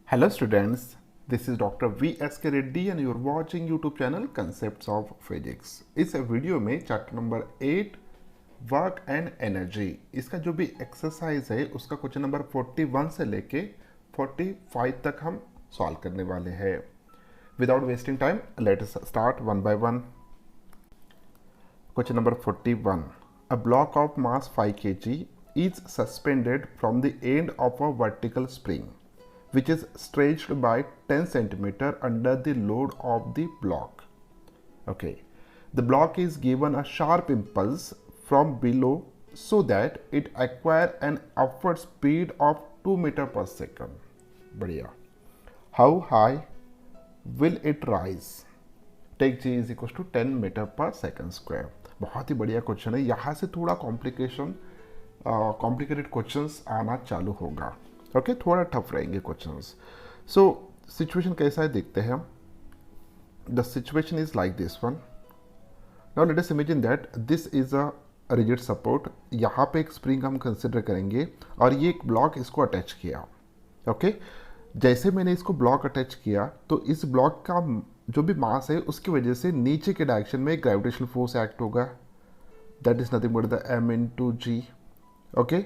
Hello students, this is Dr. V.S.K. Reddy and you are watching YouTube channel Concepts of Physics। इस video में chapter number 8 work and energy, इसका जो भी exercise है उसका question number 41 से लेके 45 तक हम सॉल्व करने वाले हैं। Without wasting time let us start one by one. Question number 41, a block of mass 5 kg is suspended from the end of a vertical spring which is stretched by 10 centimeter under the load of the block. Okay, the block is given a sharp impulse from below so that it acquire an upward speed of 2 meter per second. बढ़िया। How high will it rise? Take g is equals to 10 meter per second square। बहुत ही बढ़िया question है। यहाँ से थोड़ा complicated questions आना चालू होगा। ओके, थोड़ा टफ रहेंगे क्वेश्चंस। सो सिचुएशन कैसा है देखते हैं हम। The situation is like this one. Now let us imagine that this is a rigid support. यहाँ पे एक स्प्रिंग हम कंसिडर करेंगे और ये एक ब्लॉक इसको अटैच किया। ओके, जैसे मैंने इसको ब्लॉक अटैच किया तो इस ब्लॉक का जो भी मास है उसकी वजह से नीचे के डायरेक्शन में ग्रेविटेशनल फोर्स एक्ट होगा। That is nothing but the m into g। Okay,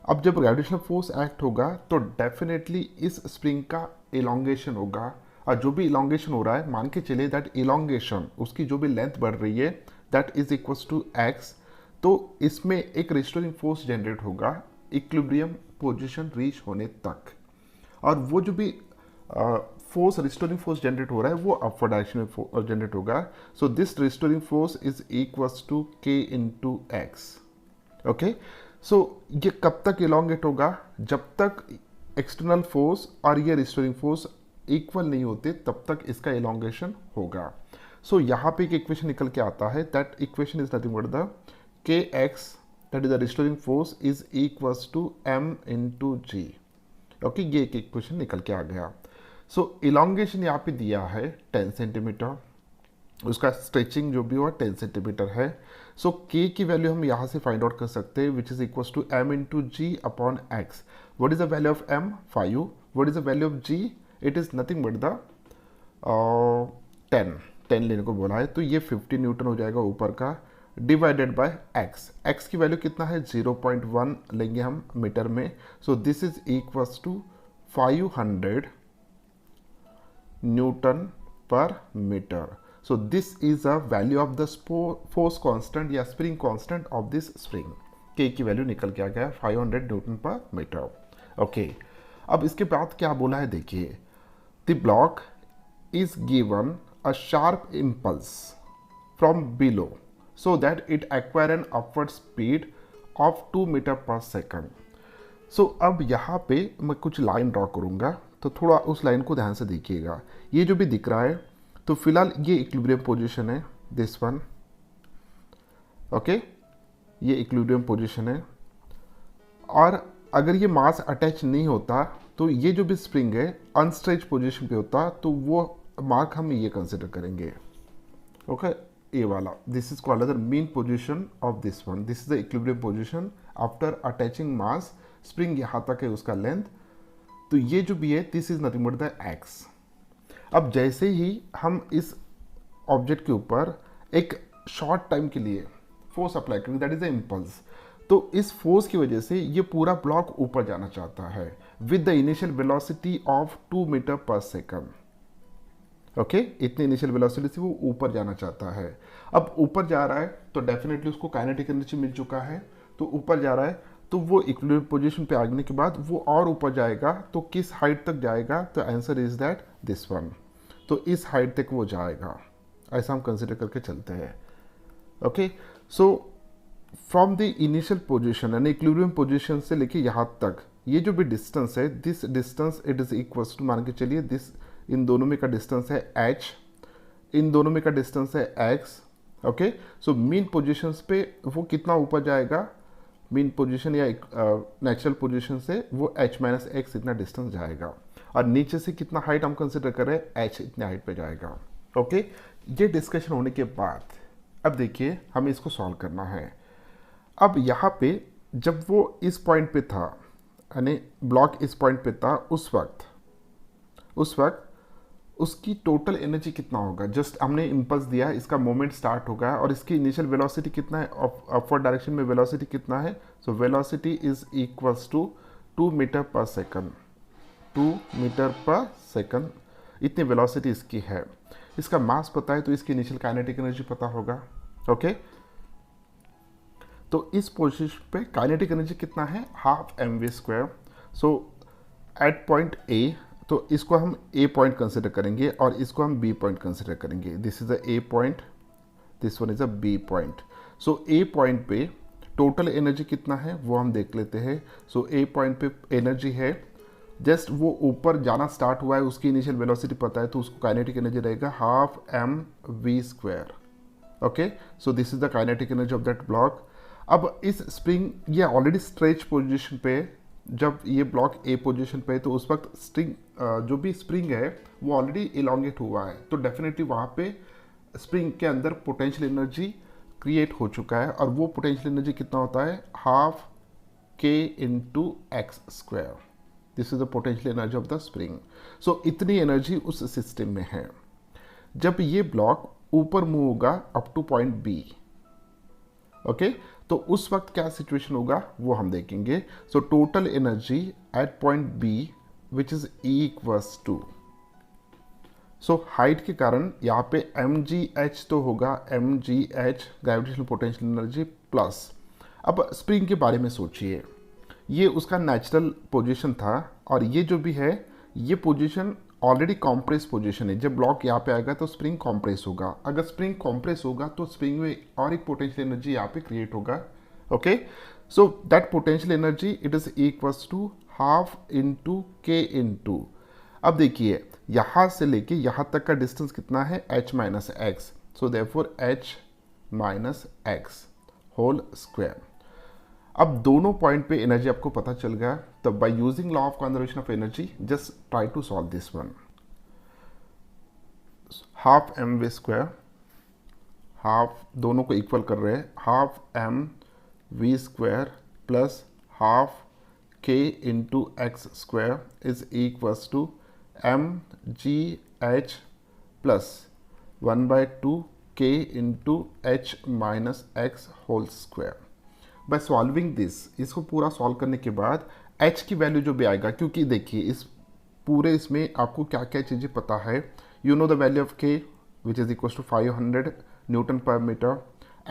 अब जब ग्रेविटेशनल फोर्स एक्ट होगा तो डेफिनेटली इस स्प्रिंग का इलोंगेशन होगा, और जो भी इलोंगेशन हो रहा है मान के चलिए दैट इलोंगेशन उसकी जो भी लेंथ बढ़ रही है that is equals to x। तो इसमें एक रिस्टोरिंग फोर्स जनरेट होगा इक्विलिब्रियम पोजीशन रीच होने तक, और वो जो भी फोर्स रिस्टोरिंग फोर्स जनरेट हो रहा है वो अपवर्ड डायरेक्शन में जनरेट होगा। So this restoring force is equals to k into x। Okay, so ये कब तक इलोंगेट होगा? जब तक एक्सटर्नल फोर्स और ये रिस्टोरिंग फोर्स इक्वल नहीं होते तब तक इसका इलोंगेशन होगा। सो यहाँ पे एक इक्वेशन निकल के आता है, that equation is nothing but the kx that is the restoring force is equals to m into g। Okay, ये एक इक्वेशन निकल के आ गया। सो इलोंगेशन यहाँ पे दिया है 10 सेंटीमीटर, उसका स्ट्रेचिंग जो भी हुआ 10 सेंटीमीटर है। सो k की वैल्यू हम यहाँ से फाइंड आउट कर सकते हैं which is equals to m into g upon x। What is the value of m? 5। What is the value of g? It is nothing but the 10 लेने को बोला है, तो ये 50 न्यूटन हो जाएगा ऊपर का, डिवाइडेड बाय x की वैल्यू कितना है? 0.1 लेंगे हम मीटर में। So this is equals to 500 newton per metre. So this is the value of the force constant या spring constant of this spring। K की वैल्यू निकल के आ गया 500 न्यूटन पर मीटर। ओके, अब इसके बाद क्या बोला है देखिए, the block is given a sharp impulse from below so that it acquire an upward speed of 2 metre per second. So अब यहाँ पे मैं कुछ लाइन ड्रॉ करूँगा, तो थोड़ा उस लाइन को ध्यान से देखिएगा। ये जो भी दिख रहा है तो फिलहाल ये इक्विलिब्रियम पोजीशन है, दिस वन। ओके, ये इक्विलिब्रियम पोजीशन है, और अगर ये मास अटैच नहीं होता तो ये जो भी स्प्रिंग है अनस्ट्रेच पोजीशन पे होता, तो वो मार्क हम ये कंसिडर करेंगे। ओके, ये वाला, this is called the mean position of this one. This is the equilibrium position after attaching mass. Spring यहाँ तक है उसका लेंथ, तो ये जो भी है this is nothing but the x। अब जैसे ही हम इस ऑब्जेक्ट के ऊपर एक शॉर्ट टाइम के लिए फोर्स अप्लाई करेंगे, दैट इज द इम्पल्स, तो इस फोर्स की वजह से ये पूरा ब्लॉक ऊपर जाना चाहता है with the initial velocity of 2 metre per second. Okay, इतनी इनिशियल वेलोसिटी से वो ऊपर जाना चाहता है। अब ऊपर जा रहा है तो डेफिनेटली उसको काइनेटिक एनर्जी मिल चुका है, तो ऊपर जा रहा है, तो वो इक्विलिब्रियम पोजीशन पे आने के बाद वो और ऊपर जाएगा, तो किस हाइट तक जाएगा? तो answer is that this one. तो इस हाइट तक वो जाएगा, ऐसा हम कंसिडर करके चलते हैं। Okay, so from the initial position यानी इक्विलिब्रियम पोजीशन से लेके यहाँ तक ये जो भी डिस्टेंस है, this distance it is equals to, मान के चलिए दिस, इन दोनों में का डिस्टेंस है h, इन दोनों में का डिस्टेंस है x। Okay, so mean positions पे वो कितना ऊपर जाएगा? मीन पोजीशन या नेचुरल पोजीशन से वो h माइनस एक्स इतना डिस्टेंस जाएगा, और नीचे से कितना हाइट हम कंसिडर कर रहे हैं? h इतने हाइट पे जाएगा। ओके, ये डिस्कशन होने के बाद अब देखिए हमें इसको सॉल्व करना है। अब यहाँ पे जब वो इस पॉइंट पे था यानी ब्लॉक इस पॉइंट पे था, उस वक्त उसकी टोटल एनर्जी कितना होगा। जस्ट हमने इम्पल्स दिया, इसका मोमेंट स्टार्ट होगा और इसकी इनिशियल वेलोसिटी कितना है, अपवर्ड डायरेक्शन में वेलोसिटी कितना है। So velocity is equals to 2 metre per second, 2 metre per second, इतनी वेलोसिटी इसकी है। इसका मास पता है तो इसकी इनिशियल काइनेटिक एनर्जी पता होगा। ओके, तो इस पोजीशन पे काइनेटिक एनर्जी कितना है, half mv²। So at point A, तो इसको हम ए पॉइंट कंसिडर करेंगे और इसको हम बी पॉइंट कंसिडर करेंगे। This is a A point, this one is a B point. So A point पे टोटल एनर्जी कितना है वो हम देख लेते हैं। सो ए पॉइंट पे एनर्जी है, जस्ट वो ऊपर जाना स्टार्ट हुआ है, उसकी इनिशियल वेलोसिटी पता है तो उसको काइनेटिक एनर्जी रहेगा half mv²। Okay, so this is the kinetic energy of that block. अब इस स्प्रिंग, ये ऑलरेडी स्ट्रेच पोजीशन पे, जब ये ब्लॉक ए पोजीशन पे है तो उस वक्त जो भी स्प्रिंग है वो ऑलरेडी इलोंगेट हुआ है, तो डेफिनेटली वहाँ पे स्प्रिंग के अंदर पोटेंशियल एनर्जी क्रिएट हो चुका है और वो पोटेंशियल एनर्जी कितना होता है, half k into x²। This is the potential energy of the spring. So इतनी एनर्जी उस सिस्टम में है। जब ये ब्लॉक ऊपर मूव होगा up to point B, okay, तो उस वक्त क्या सिचुएशन होगा वो हम देखेंगे। So total energy at point B which is equals to, so height के कारण यहाँ पे mgh तो होगा, mgh gravitational potential energy plus. अब स्प्रिंग के बारे में सोचिए, ये उसका नेचुरल पोजीशन था और ये जो भी है ये पोजीशन ऑलरेडी कॉम्प्रेस पोजीशन है। जब ब्लॉक यहाँ पे आएगा तो स्प्रिंग कॉम्प्रेस होगा, अगर स्प्रिंग कॉम्प्रेस होगा तो स्प्रिंग में और एक पोटेंशियल एनर्जी यहाँ पे क्रिएट होगा। Okay, so that potential energy it is equals to half into k into, अब देखिए यहाँ से लेके यहाँ तक का डिस्टेंस कितना है, h minus x, so therefore h minus x whole square. अब दोनों पॉइंट पे एनर्जी आपको पता चल गया, तो by using law of conservation of energy just try to solve this one. Half mv², half दोनों को इक्वल कर रहे हैं, half mv² plus half k into x² is equals to mgh plus 1/2 k into h minus x whole square. By solving this, इसको पूरा solve करने के बाद h की वैल्यू जो भी आएगा, क्योंकि देखिए इस पूरे इसमें आपको क्या क्या चीज़ें पता है, you know the value of k which is equal to 500 newton per metre,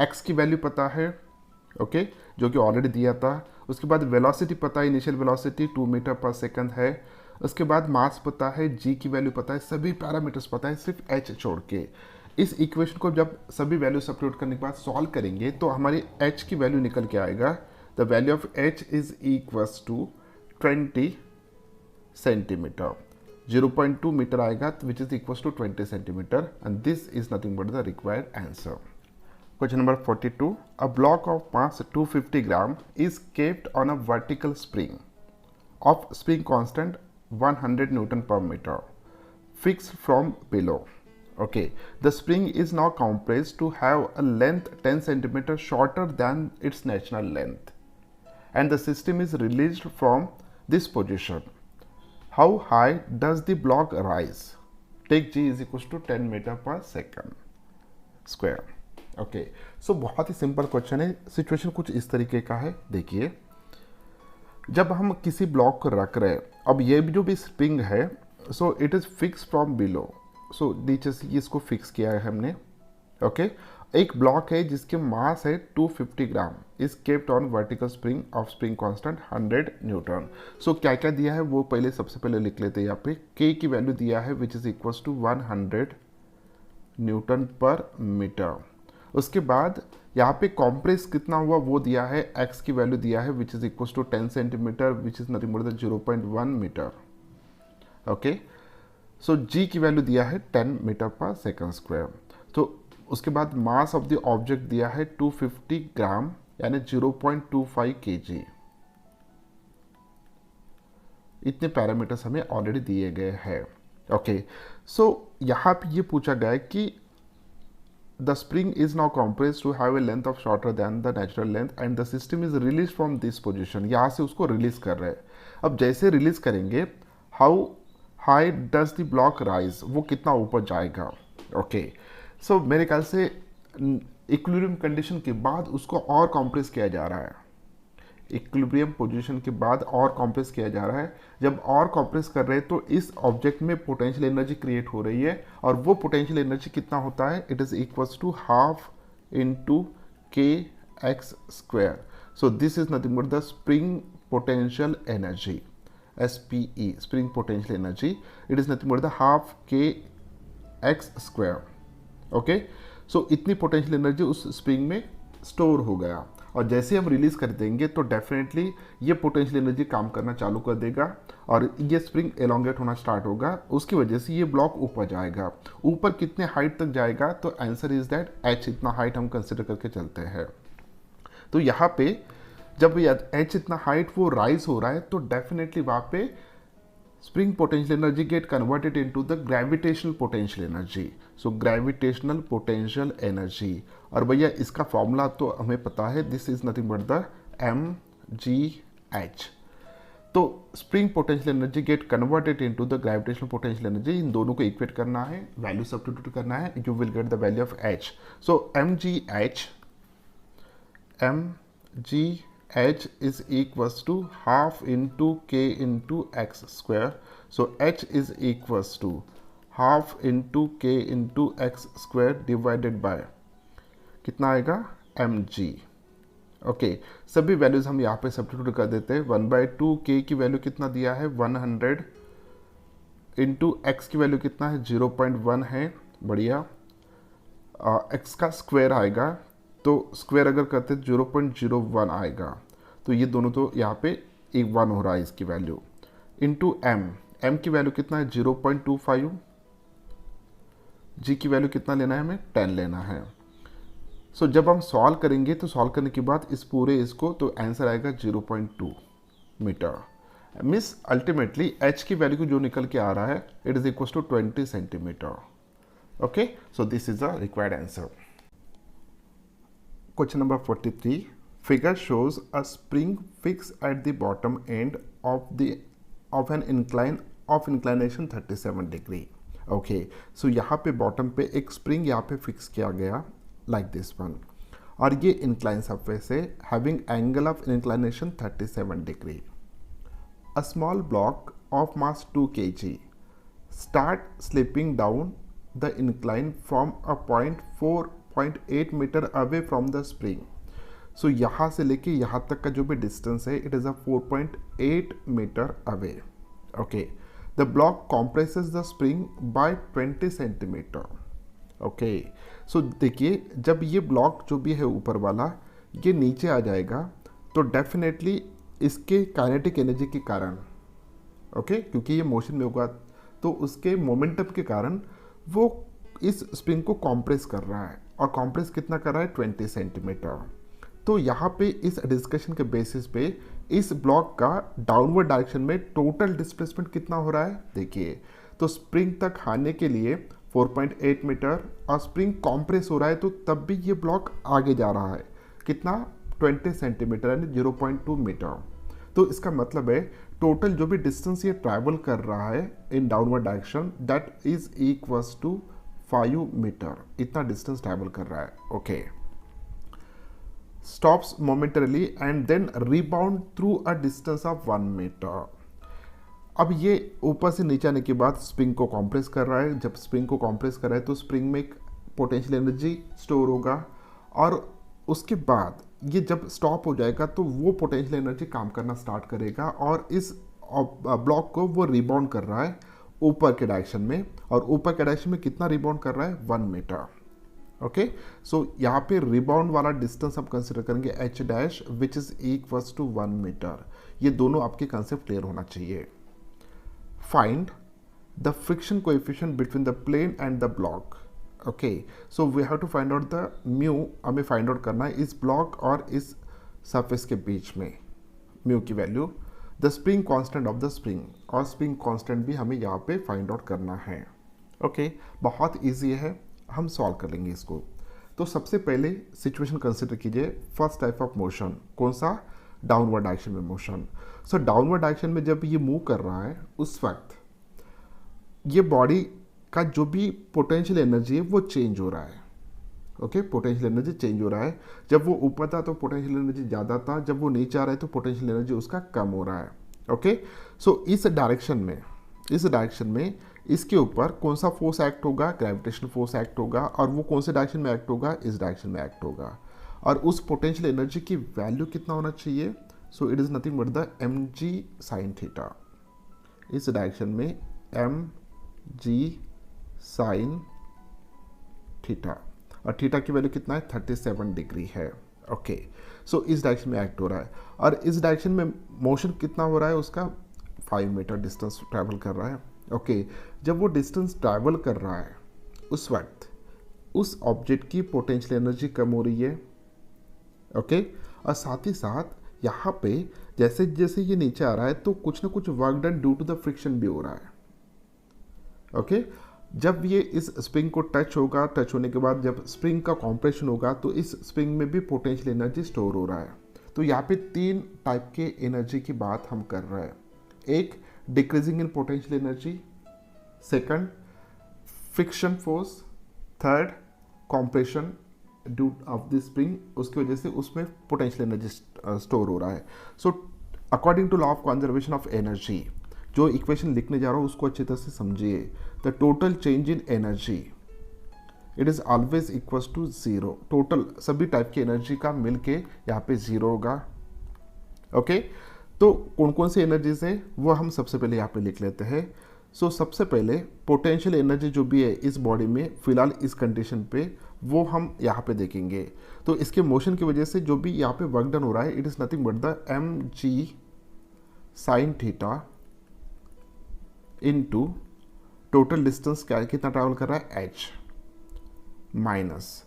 x की वैल्यू पता है, ओके, जो कि ऑलरेडी दिया था। उसके बाद वेलोसिटी पता है, initial velocity 2 metre per second है। उसके बाद मास पता है, g की वैल्यू पता है, सभी पैरामीटर्स पता है सिर्फ h छोड़ के। इस इक्वेशन को जब सभी वैल्यू सब्स्टिट्यूट करने के बाद सॉल्व करेंगे तो हमारी h की वैल्यू निकल के आएगा, the value of h is equals to 20 centimetre, 0.2 metre आएगा which is equals to 20 centimetre, and this is nothing but the required answer. Question number 42. A block of mass 250 gram is kept on a vertical spring of spring constant 100 Newton per meter fixed from below. Okay, the spring is now compressed to have a length 10 centimeter shorter than its natural length, and the system is released from this position. How high does the block rise? Take g is equals to 10 meter per second square. Okay, so बहुत ही simple question है। Situation कुछ इस तरीके का है, देखिए जब हम किसी ब्लॉक को रख रहे हैं, अब ये जो भी स्प्रिंग है, so it is fix from below, so नीचे से इसको फिक्स किया है हमने। ओके, एक ब्लॉक है जिसके मास है 250 gram, is kept on vertical spring of spring constant 100 newton. So क्या क्या दिया है वो पहले सबसे पहले लिख लेते हैं। यहाँ पे k की वैल्यू दिया है which is equals to 100 newton per metre. उसके बाद यहाँ पे कॉम्प्रेस कितना हुआ वो दिया है, x की वैल्यू दिया है which is equal to 10 centimetre which is nothing but the 0.1 metre. Okay, so g की वैल्यू दिया है 10 मीटर पर सेकंड स्क्वायर। तो उसके बाद मास ऑफ द ऑब्जेक्ट दिया है 250 ग्राम यानी 0.25 kg। इतने पैरामीटर्स हमें ऑलरेडी दिए गए हैं। ओके, सो यहाँ पे ये पूछा गया है कि the spring is now compressed to have a length of shorter than the natural length and the system is released from this position. यहाँ से उसको रिलीज कर रहे हैं. अब जैसे रिलीज करेंगे, how high does the block rise, वो कितना ऊपर जाएगा. ओके, सो मेरे ख्याल से इक्विलिब्रियम कंडीशन के बाद उसको और कॉम्प्रेस किया जा रहा है. इक्विलिब्रियम पोजीशन के बाद और कॉम्प्रेस किया जा रहा है. जब और कॉम्प्रेस कर रहे हैं तो इस ऑब्जेक्ट में पोटेंशियल एनर्जी क्रिएट हो रही है और वो पोटेंशियल एनर्जी कितना होता है, it is equals to half into k x square. So this is nothing but the spring potential energy, SPE, spring potential energy. It is nothing but the half k x square. Okay, so इतनी potential energy उस spring में store हो गया और जैसे हम release कर देंगे तो डेफिनेटली ये पोटेंशियल एनर्जी काम करना चालू कर देगा और ये स्प्रिंग एलोंगेट होना स्टार्ट होगा. उसकी वजह से ये ब्लॉक ऊपर जाएगा. ऊपर कितने हाइट तक जाएगा, तो आंसर इज दैट h, इतना हाइट हम कंसिडर करके चलते हैं. तो यहाँ पे जब h इतना हाइट वो राइज हो रहा है तो डेफिनेटली वहाँ पे spring potential energy get converted into the gravitational potential energy. So gravitational potential energy, और भैया इसका फॉर्मूला तो हमें पता है, this is nothing but the mgh. तो spring potential energy get converted into the gravitational potential energy. इन दोनों को इक्वेट करना है, वैल्यू सब्स्टिट्यूट करना है, you will get the value of h. So mgh is equals to half into k into x square. So h is equals to half into k into x square divided by कितना आएगा, mg. Okay, सभी values हम यहाँ पे substitute कर देते हैं. 1/2 k की वैल्यू कितना दिया है, 100 इंटू एक्स की वैल्यू कितना है, 0.1 है. बढ़िया. x का स्क्वायर आएगा, तो स्क्वायर अगर करते 0.01 आएगा. तो ये दोनों तो यहाँ पे एक 1 हो रहा है इसकी वैल्यू. इंटू m की वैल्यू कितना है, 0.25. g की वैल्यू कितना लेना है, हमें 10 लेना है. सो जब हम सॉल्व करेंगे तो सॉल्व करने के बाद इस पूरे इसको, तो आंसर आएगा 0.2 मीटर. मिस अल्टीमेटली h की वैल्यू को जो निकल के आ रहा है, it is equal to 20 centimetre. Okay, so this is the required answer. Question number 43. Figure shows a spring fixed at the bottom end of an inclination 37 degree. Okay, so यहाँ पे bottom पे एक spring यहाँ पे fix किया गया like this one. और ये inclined surface है having angle of inclination 37 degree. A small block of mass 2 kg start slipping down the incline from a point 4.8 metre away from the spring. So यहाँ से लेके यहाँ तक का जो भी डिस्टेंस है, it is a 4.8 metre away. Okay, the block compresses the spring by 20 centimetre. Okay, so देखिए जब ये ब्लॉक जो भी है ऊपर वाला ये नीचे आ जाएगा तो डेफिनेटली इसके काइनेटिक एनर्जी के कारण, ओके, क्योंकि ये मोशन में होगा तो उसके मोमेंटम के कारण वो इस स्प्रिंग को कॉम्प्रेस कर रहा है. और कॉम्प्रेस कितना कर रहा है, 20 सेंटीमीटर. तो यहाँ पे इस डिस्कशन के बेसिस पे इस ब्लॉक का डाउनवर्ड डायरेक्शन में टोटल डिस्प्लेसमेंट कितना हो रहा है, देखिए. तो स्प्रिंग तक आने के लिए 4.8 मीटर और स्प्रिंग कॉम्प्रेस हो रहा है तो तब भी ये ब्लॉक आगे जा रहा है. कितना, 20 सेंटीमीटर यानी 0.2 मीटर. तो इसका मतलब है टोटल जो भी डिस्टेंस ये ट्रैवल कर रहा है in downward direction, that is equals to 5 metre. इतना डिस्टेंस ट्रैवल कर रहा है. Okay, stops momentarily and then rebound through a distance of 1 metre. अब ये ऊपर से नीचे आने के बाद स्प्रिंग को कॉम्प्रेस कर रहा है. जब स्प्रिंग को कॉम्प्रेस कर रहा है तो स्प्रिंग में एक पोटेंशियल एनर्जी स्टोर होगा और उसके बाद ये जब स्टॉप हो जाएगा तो वो पोटेंशियल एनर्जी काम करना स्टार्ट करेगा और इस ब्लॉक को वो रिबाउंड कर रहा है ऊपर के डायरेक्शन में. और ऊपर के डायरेक्शन में कितना रिबाउंड कर रहा है, 1 मीटर. ओके, सो यहाँ पे रिबाउंड वाला डिस्टेंस हम कंसिडर करेंगे h dash which is equals to 1 metre. ये दोनों आपके कंसेप्ट क्लियर होना चाहिए. Find the friction coefficient between the plane and the block. Okay, so we have to find out the mu. हमें find out करना है इस ब्लॉक और इस सरफेस के बीच में म्यू की value. The spring constant of the spring, और स्प्रिंग कांस्टेंट भी हमें यहाँ पे फाइंड आउट करना है. ओके, बहुत इजी है, हम सॉल्व कर लेंगे इसको. तो सबसे पहले सिचुएशन कंसिडर कीजिए, फर्स्ट टाइप ऑफ मोशन कौन सा, डाउनवर्ड डायरेक्शन में मोशन। सो डाउनवर्ड डायरेक्शन में जब ये मूव कर रहा है उस वक्त ये बॉडी का जो भी पोटेंशियल एनर्जी है वो चेंज हो रहा है। ओके, पोटेंशियल एनर्जी चेंज हो रहा है। जब वो ऊपर था तो पोटेंशियल एनर्जी ज़्यादा था, जब वो नीचे आ रहा है तो पोटेंशियल एनर्जी उसका कम हो रहा है। ओके, सो इस डायरेक्शन में इसके ऊपर कौन सा फोर्स एक्ट होगा, ग्रेविटेशनल फोर्स एक्ट होगा, और वो कौन से डायरेक्शन में एक्ट होगा, इस डायरेक्शन में एक्ट होगा। और उस पोटेंशियल एनर्जी की वैल्यू कितना होना चाहिए, सो it is nothing but the mg sin theta. इस डायरेक्शन में mg sin थीटा, और थीटा की वैल्यू कितना है, 37 डिग्री है। ओके, सो इस डायरेक्शन में एक्ट हो रहा है, और इस डायरेक्शन में मोशन कितना हो रहा है, उसका 5 मीटर डिस्टेंस ट्रैवल कर रहा है। ओके, जब वो डिस्टेंस ट्रैवल कर रहा है उस वक्त उस ऑब्जेक्ट की पोटेंशियल एनर्जी कम हो रही है। ओके, और साथ ही साथ यहाँ पे जैसे जैसे ये नीचे आ रहा है तो कुछ ना कुछ work done due to the friction भी हो रहा है। ओके, जब ये इस स्प्रिंग को टच होगा, टच होने के बाद जब स्प्रिंग का कॉम्प्रेशन होगा तो इस स्प्रिंग में भी पोटेंशियल एनर्जी स्टोर हो रहा है। तो यहाँ पे 3 टाइप के एनर्जी की बात हम कर रहे हैं। एक, decreasing in potential energy, second friction force, third compression due of the spring, उसकी वजह से उसमें पोटेंशियल एनर्जी स्टोर हो रहा है। So according to law of conservation of energy, जो इक्वेशन लिखने जा रहा हूँ उसको अच्छी तरह से समझिए। The total change in energy it is always equals to zero. Total सभी टाइप की एनर्जी का मिल के यहाँ पे जीरो होगा। ओके, तो कौन कौन सी एनर्जीज है वो हम सबसे पहले यहाँ पे लिख लेते हैं। सो सबसे पहले पोटेंशियल एनर्जी जो भी है इस बॉडी में फिलहाल इस कंडीशन पे, वो हम यहाँ पे देखेंगे। तो इसके मोशन की वजह से जो भी यहाँ पे वर्क डन हो रहा है it is nothing but the mg sin theta into total distance क्या कितना ट्रैवल कर रहा है, h माइनस।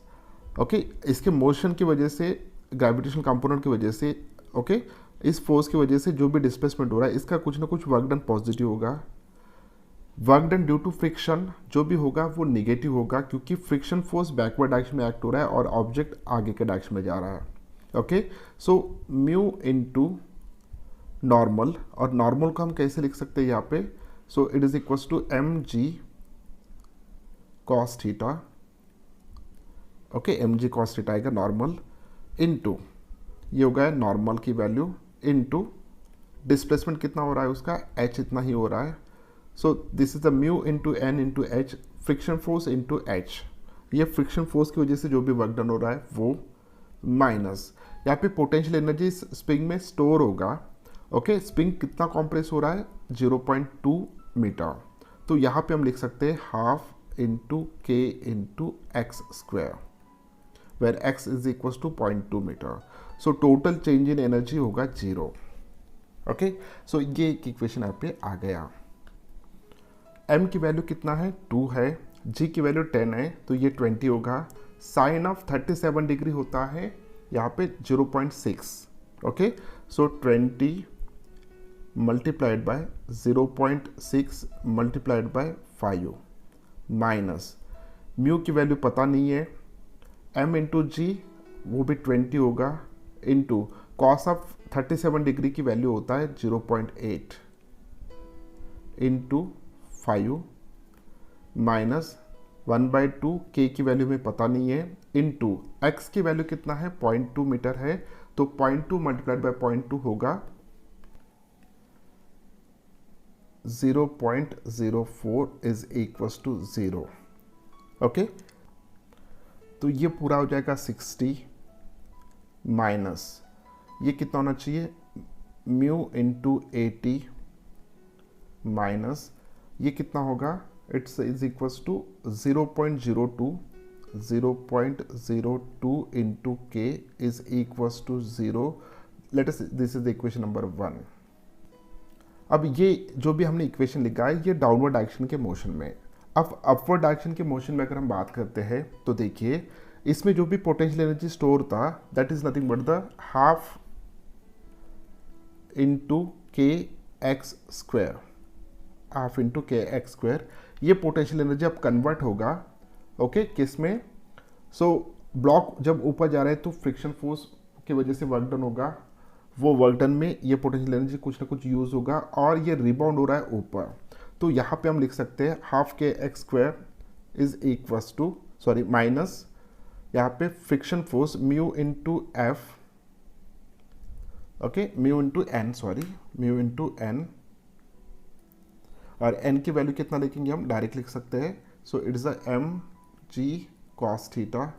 ओके, इसके मोशन की वजह से, ग्रेविटेशनल कंपोनेंट की वजह से, ओके, इस फोर्स की वजह से जो भी डिस्प्लेसमेंट हो रहा है इसका कुछ ना कुछ वर्क डन पॉजिटिव होगा। Work done due to friction जो भी होगा वो निगेटिव होगा, क्योंकि फ्रिक्शन फोर्स बैकवर्ड डायरेक्शन में एक्ट हो रहा है और ऑब्जेक्ट आगे के डायरेक्शन में जा रहा है। Okay, so mu into normal, और नॉर्मल को हम कैसे लिख सकते हैं यहाँ पे, so it is equals to mg cos theta. Okay, mg cos theta आएगा नॉर्मल इनटू, ये होगा नॉर्मल की वैल्यू इनटू डिस्प्लेसमेंट कितना हो रहा है उसका, h इतना ही हो रहा है। So this is the mu into N into h, friction force into h. ये फ्रिक्शन फोर्स की वजह से जो भी वर्क डन हो रहा है वो, माइनस यहाँ पे पोटेंशियल एनर्जी स्प्रिंग में स्टोर होगा। ओके, स्प्रिंग कितना कॉम्प्रेस हो रहा है, 0.2 मीटर। तो यहाँ पे हम लिख सकते हैं half into k into x square, where x is equal to 0.2 metre. So total change in energy होगा 0। ओके, सो ये एक इक्वेशन यहाँ पे आ गया। m की वैल्यू कितना है, 2 है, g की वैल्यू 10 है, तो ये 20 होगा। साइन ऑफ 37 डिग्री होता है यहाँ पे 0.6। Okay, so 20 multiplied by 0.6 multiplied by 5 minus mu की वैल्यू पता नहीं है, m इंटू जी वो भी 20 होगा, इंटू कॉस ऑफ 37 डिग्री की वैल्यू होता है 0.8 इंटू 5 माइनस 1/2, के की वैल्यू में पता नहीं है, इंटू एक्स की वैल्यू कितना है, 0.2 मीटर है, तो 0.2 मल्टीप्लाइड बाय 0.2 होगा 0.04 इज इक्वल्स टू 0। ओके, तो ये पूरा हो जाएगा 60 माइनस ये कितना होना चाहिए, म्यू इंटू 80 माइनस ये कितना होगा, it's is equals to 0.02 into k is equals to 0। Let us, this is the equation number 1। अब ये जो भी हमने इक्वेशन लिखा है ये डाउनवर्ड डायरेक्शन के मोशन में। अब अपवर्ड डायरेक्शन के मोशन में अगर हम बात करते हैं तो देखिए इसमें जो भी पोटेंशियल एनर्जी स्टोर था that is nothing but the half into के एक्स स्क्वायर, हाफ इंटू के एक्स स्क्वायर। ये पोटेंशियल एनर्जी अब कन्वर्ट होगा, ओके, किस में, सो ब्लॉक जब ऊपर जा रहा है तो फ्रिक्शन फोर्स की वजह से वर्क डन होगा, वो वर्क डन में ये पोटेंशियल एनर्जी कुछ ना कुछ यूज़ होगा और ये रिबाउंड हो रहा है ऊपर। तो यहाँ पे हम लिख सकते हैं half k x square is equals to sorry minus यहाँ पे friction force mu into f, okay mu into N, sorry mu into N, और एन की वैल्यू कितना लिखेंगे हम डायरेक्ट लिख सकते हैं, so it's a m g cos theta.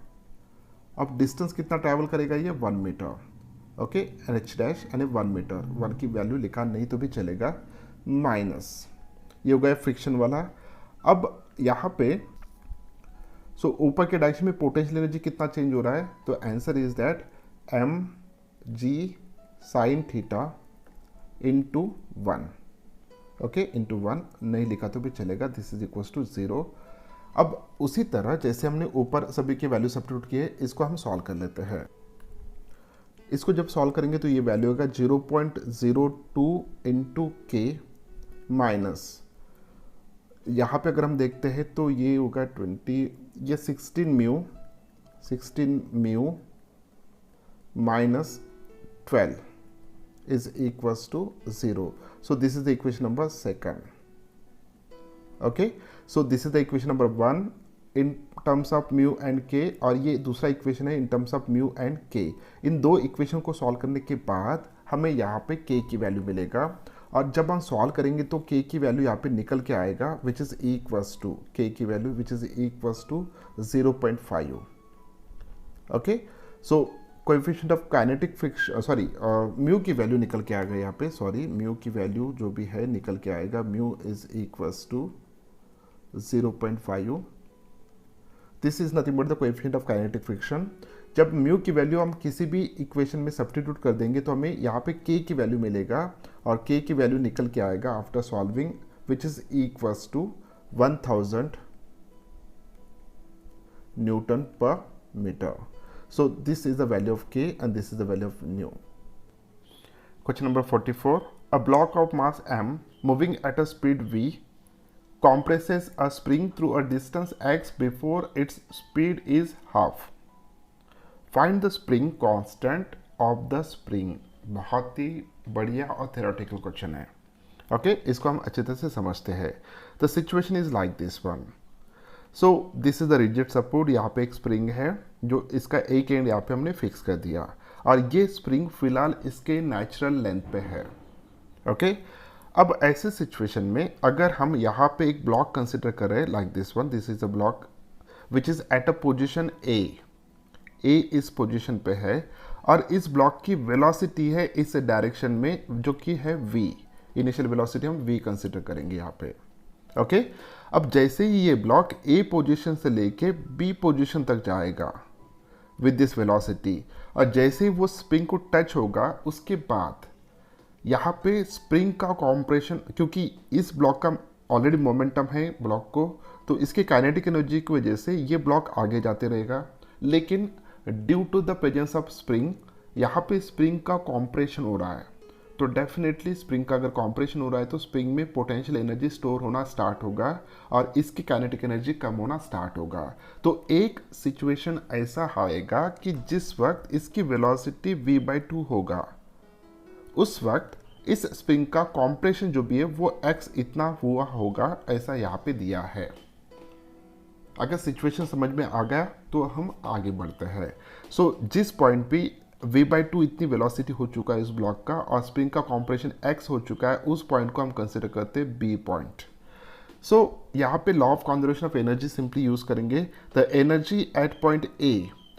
अब डिस्टेंस कितना ट्रैवल करेगा ये 1 metre, okay and h dash यानी 1 मीटर, 1 की वैल्यू लिखा नहीं तो भी चलेगा, माइनस ये हो गया फ्रिक्शन वाला। अब यहाँ पे सो ऊपर के डायरेक्शन में पोटेंशियल एनर्जी कितना चेंज हो रहा है, तो answer is that m g sine theta into 1, okay into 1 नहीं लिखा तो भी चलेगा, दिस इज इक्वल्स टू 0। अब उसी तरह जैसे हमने ऊपर सभी के वैल्यू सब्स्टिट्यूट किए, इसको हम सॉल्व कर लेते हैं। इसको जब सॉल्व करेंगे तो ये वैल्यू होगा 0.02 इंटू के माइनस, यहाँ पे अगर हम देखते हैं तो ये होगा 20, ये 16 mu minus 12 is equals to 0. So this is the equation number 2. Okay, so this is the equation number 1 in terms of mu and k, और ये दूसरा इक्वेशन है in terms of mu and k। इन दो equation को solve करने के बाद हमें यहाँ पे k की वैल्यू मिलेगा, और जब हम सॉल्व करेंगे तो k की वैल्यू यहाँ पे निकल के आएगा which is equals to k की value which is equals to 0.5। Okay, so coefficient of kinetic friction sorry mu की वैल्यू निकल के आ गया यहाँ पे, सॉरी म्यू की वैल्यू जो भी है निकल के आएगा, mu is equals to 0.5। This is nothing but the coefficient of kinetic friction. जब म्यू की वैल्यू हम किसी भी इक्वेशन में सब्स्टिट्यूट कर देंगे तो हमें यहाँ पे k की वैल्यू मिलेगा, और k की वैल्यू निकल के आएगा after solving which is equals to 1000 newton per metre. So this is the value of k and this is the value of nu. Question number 44. A block of mass m moving at a speed v compresses a spring through a distance x before its speed is half. Find the spring constant of the spring. बहुत ही बढ़िया और theoretical question है। Okay, इसको हम अच्छे तरह से समझते हैं। The situation is like this one. So this is the rigid support, यहाँ पे एक स्प्रिंग है जो इसका एक एंड यहाँ पे हमने फिक्स कर दिया, और ये स्प्रिंग फिलहाल इसके नेचुरल लेंथ पे है। ओके, अब ऐसे सिचुएशन में अगर हम यहाँ पे एक ब्लॉक कंसिडर करें like this one, this is a block which is at a position ए इस पोजिशन पे है, और इस ब्लॉक की वेलोसिटी है इस डायरेक्शन में जो कि है v, इनिशियल वेलोसिटी हम v कंसिडर करेंगे यहाँ पे। ओके, अब जैसे ही ये ब्लॉक ए पोजीशन से लेके बी पोजीशन तक जाएगा विद दिस वेलोसिटी, और जैसे ही वो स्प्रिंग को टच होगा उसके बाद यहाँ पे स्प्रिंग का कॉम्प्रेशन, क्योंकि इस ब्लॉक का ऑलरेडी मोमेंटम है ब्लॉक को, तो इसके काइनेटिक एनर्जी की वजह से ये ब्लॉक आगे जाते रहेगा, लेकिन due to the presence of spring यहाँ पे स्प्रिंग का कॉम्प्रेशन हो रहा है, तो डेफिनेटली स्प्रिंग का अगर कॉम्प्रेशन हो रहा है तो स्प्रिंग में पोटेंशियल एनर्जी स्टोर होना स्टार्ट होगा और इसकी काइनेटिक एनर्जी कम होना स्टार्ट होगा। तो एक सिचुएशन ऐसा आएगा कि जिस वक्त इसकी वेलोसिटी v/2 होगा, उस वक्त इस स्प्रिंग का कॉम्प्रेशन जो भी है वो x इतना हुआ होगा, ऐसा यहाँ पे दिया है। अगर सिचुएशन समझ में आ गया तो हम आगे बढ़ते हैं। सो जिस पॉइंट पे v/2 इतनी वेलोसिटी हो चुका है इस ब्लॉक का और स्प्रिंग का कॉम्प्रेशन x हो चुका है, उस पॉइंट को हम कंसिडर करते हैं b पॉइंट। सो यहाँ पे law of conservation of energy simply use करेंगे। The energy at point a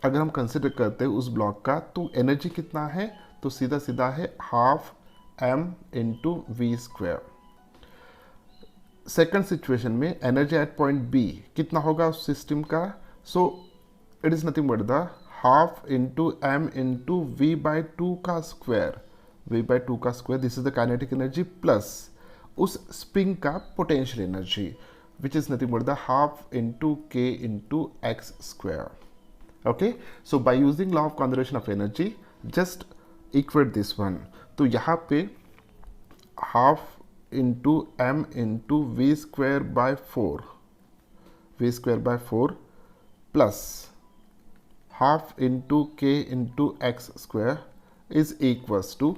अगर हम कंसिडर करते हैं उस ब्लॉक का, तो एनर्जी कितना है, तो सीधा सीधा है half m into v square. Second situation में एनर्जी एट पॉइंट b कितना होगा उस सिस्टम का, so it is nothing but the half into m into v/2 का स्क्वायर, v/2 का square, this is the kinetic energy plus उस spring का potential energy which is nothing but the half into k into x square. Okay, so by using law of conservation of energy just equate this one, तो यहाँ पे half into m into v square by 4 plus half into k into x square is equals to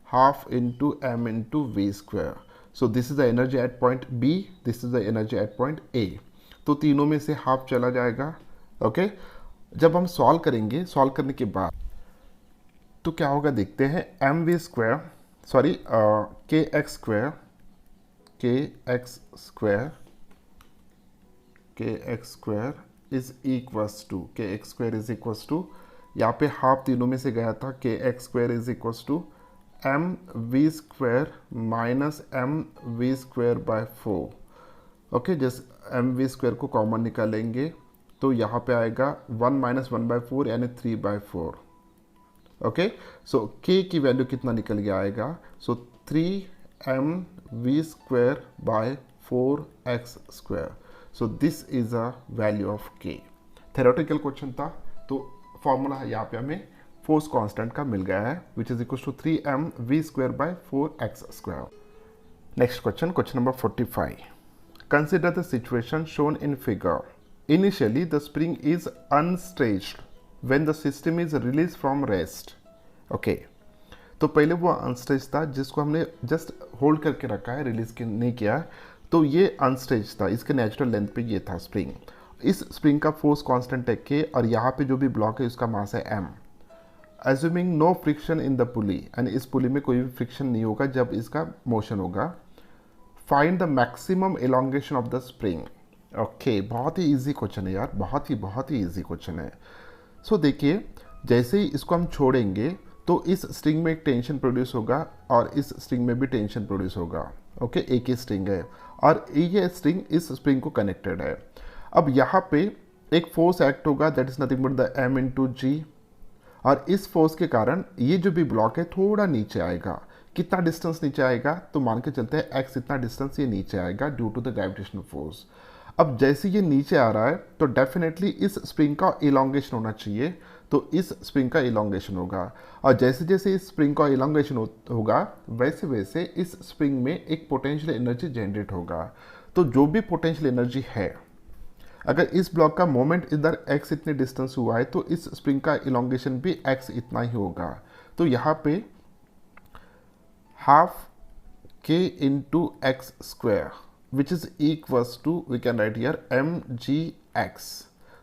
half into m into v square. So this is the energy at point B, this is the energy at point A. तो तीनों में से half चला जाएगा. Okay जब हम solve करेंगे, solve करने के बाद तो क्या होगा देखते हैं. M v square sorry k x square is equals to यहाँ पे हाफ तीनों में से गया था. K x square is equals to m v square minus m v square by 4. Okay just m v square को कॉमन निकालेंगे तो यहाँ पे आएगा 1 माइनस 1/4 यानी 3/4. ओके सो के की वैल्यू कितना निकल गया आएगा. सो 3m v square by 4x square. So this is a value of के. थेरोटिकल क्वेश्चन था तो फॉर्मूला यहाँ पे हमें फोर्स कांस्टेंट का मिल गया है which is equal to 3m v square by 4x square. Next question, question number 45. Consider the situation shown in figure. Initially the spring is unstretched when the system is release from rest. Okay तो पहले वो unstretched था जिसको हमने just hold करके रखा है, release नहीं किया. तो ये अनस्ट्रेच था, इसके नेचुरल लेंथ पे ये था स्प्रिंग. इस स्प्रिंग का फोर्स कांस्टेंट है के और यहाँ पे जो भी ब्लॉक है उसका मास है m. Assuming no friction in the pulley, and इस पुली में कोई भी फ्रिक्शन नहीं होगा जब इसका मोशन होगा. Find the maximum elongation of the spring. Okay बहुत ही इजी क्वेश्चन है यार, बहुत ही इजी क्वेश्चन है. सो देखिए जैसे ही इसको हम छोड़ेंगे तो इस स्ट्रिंग में एक टेंशन प्रोड्यूस होगा और इस स्ट्रिंग में भी टेंशन प्रोड्यूस होगा. ओके एक ही स्ट्रिंग है और ये स्ट्रिंग इस स्प्रिंग को कनेक्टेड है. अब यहाँ पे एक फोर्स एक्ट होगा that is nothing but the m into g. और इस फोर्स के कारण ये जो भी ब्लॉक है थोड़ा नीचे आएगा. कितना डिस्टेंस नीचे आएगा तो मान के चलते हैं x इतना डिस्टेंस ये नीचे आएगा due to the gravitational force. अब जैसे ये नीचे आ रहा है तो डेफिनेटली इस स्प्रिंग का इलोंगेशन होना चाहिए, तो इस स्प्रिंग का इलोंगेशन होगा. और जैसे जैसे इस स्प्रिंग का इलोंगेशन होगा वैसे वैसे इस स्प्रिंग में एक पोटेंशियल एनर्जी जनरेट होगा. तो जो भी पोटेंशियल एनर्जी है, अगर इस ब्लॉक का मोमेंट इधर x इतने डिस्टेंस हुआ है तो इस स्प्रिंग का इलोंगेशन भी x इतना ही होगा. तो यहाँ पे half k into x square which is equals to we can write here mgx.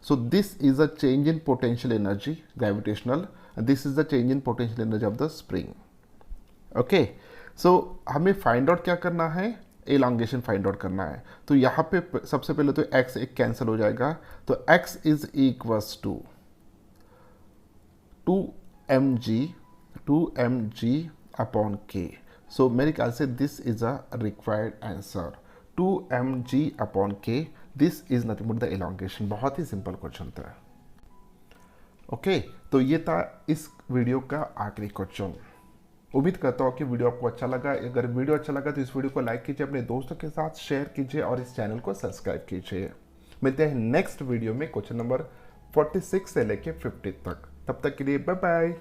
So this is a change in potential energy gravitational, this is the change in potential energy of the spring. Okay so हमें find out क्या करना है, elongation find out करना है. तो यहाँ पे सबसे पहले तो x एक कैंसिल हो जाएगा तो x is equals to 2mg upon k. सो मेरे ख्याल से this is a required answer 2mg upon k. This is nothing but the elongation. बहुत ही सिंपल क्वेश्चन था. ओके तो ये था इस वीडियो का आखिरी क्वेश्चन. उम्मीद करता हूँ कि वीडियो आपको अच्छा लगा. अगर वीडियो अच्छा लगा तो इस वीडियो को लाइक कीजिए, अपने दोस्तों के साथ शेयर कीजिए और इस चैनल को सब्सक्राइब कीजिए. मिलते हैं नेक्स्ट वीडियो में क्वेश्चन नंबर 46 से लेके 50 तक. तब तक के लिए बाय बाय.